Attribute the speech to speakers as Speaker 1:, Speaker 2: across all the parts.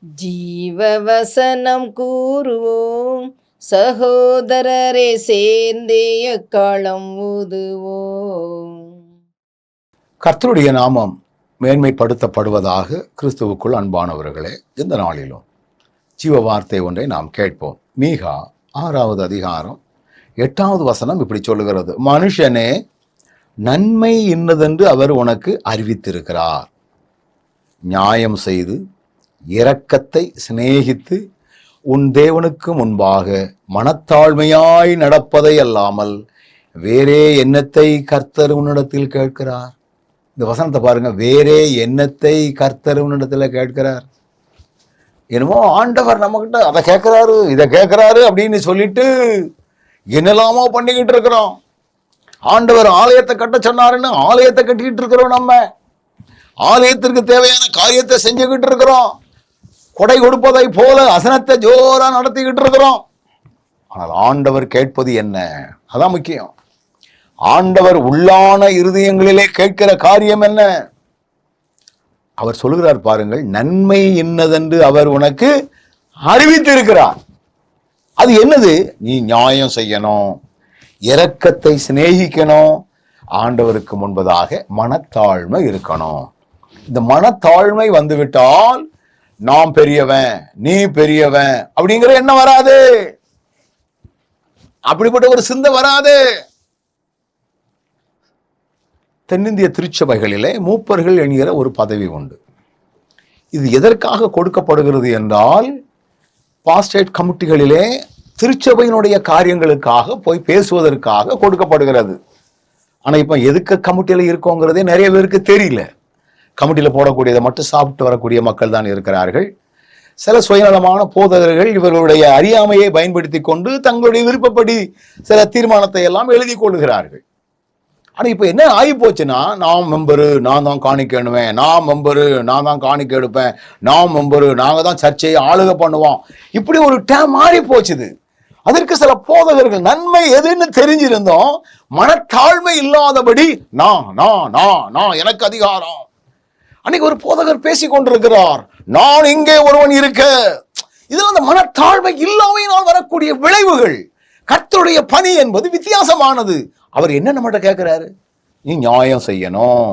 Speaker 1: ஜீவவசனம் கூறுவோம், சகோதரரே சேர்ந்தே எக்காலம் ஊதுவோம்.
Speaker 2: கர்த்தருடைய நாமம் மேன்மைப்படுத்தப்படுவதாக. கிறிஸ்துவுக்குள் அன்பானவர்களே, இந்த நாளிலும் ஜீவ வார்த்தை ஒன்றை நாம் கேட்போம். மீகா 6வது அதிகாரம் 8வது வசனம் இப்படி சொல்லுகிறது: மனுஷனே, நன்மை இன்னதென்று அவர் உனக்கு அறிவித்திருக்கிறார். நியாயம் செய்து இரக்கத்தை சிநேகித்து உன் தேவனுக்கு முன்பாக மனத்தாழ்மையாய் நடப்பதை அல்லாமல் வேறே எண்ணத்தை கர்த்தர் உன்னிடத்தில் கேட்கிறார். இந்த வசனத்தை பாருங்க, வேறே எண்ணத்தை கர்த்தர் உன்னிடத்துல கேட்கிறார். என்னமோ ஆண்டவர் நம்மகிட்ட அதை கேட்கிறாரு, இதை கேட்கிறாரு அப்படின்னு சொல்லிட்டு என்னெல்லாமோ பண்ணிக்கிட்டு இருக்கிறோம். ஆண்டவர் ஆலயத்தை கட்ட சொன்னாருன்னு ஆலயத்தை கட்டிக்கிட்டு இருக்கிறோம். நம்ம ஆலயத்திற்கு தேவையான காரியத்தை செஞ்சுக்கிட்டு இருக்கிறோம். கொடை கொடுப்பதை போல வசனத்தை ஜோரா நடத்திக்கிட்டு இருக்கிறோம். ஆனால் ஆண்டவர் கேட்பது என்ன? அதான் முக்கியம். ஆண்டவர் உள்ளான இருதயங்களிலே கேட்கிற காரியம் என்ன? அவர் சொல்லுகிறார் பாருங்கள், நன்மை இன்னதென்று அவர் உனக்கு அறிவித்திருக்கிறார். அது என்னது? நீ நியாயம் செய்யணும், இரக்கத்தை சிநேகிக்கணும், ஆண்டவருக்கு முன்பதாக மனத்தாழ்மை இருக்கணும். இந்த மனத்தாழ்மை வந்துவிட்டால் நாம் பெரியவன், நீ பெரியவன் அப்படிங்கிற எண்ணம் வராது. அப்படிப்பட்ட ஒரு சிந்தை வராது. தென்னிந்திய திருச்சபைகளிலே மூப்பர்கள் என்கிற ஒரு பதவி உண்டு. இது எதற்காக கொடுக்கப்படுகிறது என்றால், பாஸ்டேட் கமிட்டிகளிலே திருச்சபையினுடைய காரியங்களுக்காக போய் பேசுவதற்காக கொடுக்கப்படுகிறது. ஆனா இப்ப எதுக்கு கமிட்டியில இருக்கோங்கிறதே நிறைய பேருக்கு தெரியல. கமிட்டியில போடக்கூடியதை மட்டும் சாப்பிட்டு வரக்கூடிய மக்கள் தான் இருக்கிறார்கள். சில சுயநலமான போதகர்கள் இவர்களுடைய அறியாமையை பயன்படுத்தி கொண்டு தங்களுடைய விருப்பப்படி சில தீர்மானத்தை எல்லாம் எழுதி கொள்கிறார்கள். ஆனா இப்ப என்ன ஆகி போச்சுன்னா, நான் மெம்பரு, நான் தான் காணிக்க எண்ணுவேன், நான் மெம்பரு, நான் தான் காணிக்க எடுப்பேன், நான் மெம்பரு, நாங்க தான் சர்ச்சையை ஆளுக பண்ணுவோம், இப்படி ஒரு டேம் மாறி போச்சுது. அதற்கு சில போதகர்கள் நன்மை எதுன்னு தெரிஞ்சிருந்தோம், மனத்தாழ்மை இல்லாதபடி நான் நான் நான் நான் எனக்கு அதிகாரம். அன்னைக்கு ஒரு போதகர் பேசி கொண்டிருக்கிறார், நான் இங்கே ஒருவன் இருக்க. இதுல அந்த மனத்தாழ்மை இல்லாமையினால் வரக்கூடிய விளைவுகள். கர்த்தருடைய பணி என்பது வித்தியாசமானது. அவர் என்ன நம்மகிட்ட கேட்கிறாரு? நீ நியாயம் செய்யணும்,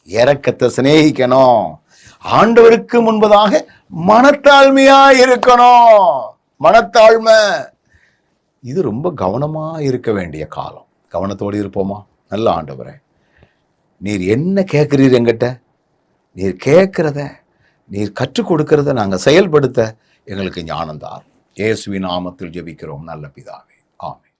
Speaker 2: இரக்கத்தை சிநேகிக்கணும், ஆண்டவருக்கு முன்பதாக மனத்தாழ்மையா இருக்கணும். மனத்தாழ்மை இது ரொம்ப கவனமா இருக்க வேண்டிய காலம். கவனத்தோடு இருப்போமா? நல்ல ஆண்டவரே, நீர் என்ன கேட்கிறீர் என்கிட்ட? நீர் கேட்கிறத, நீர் கற்றுக் கொடுக்கிறத நாங்கள் செயல்படுத்த எங்களுக்கு ஞானம் தாரும். இயேசுவின் நாமத்தில் ஜெபிக்கிறோம் நல்ல பிதாவே, ஆமென்.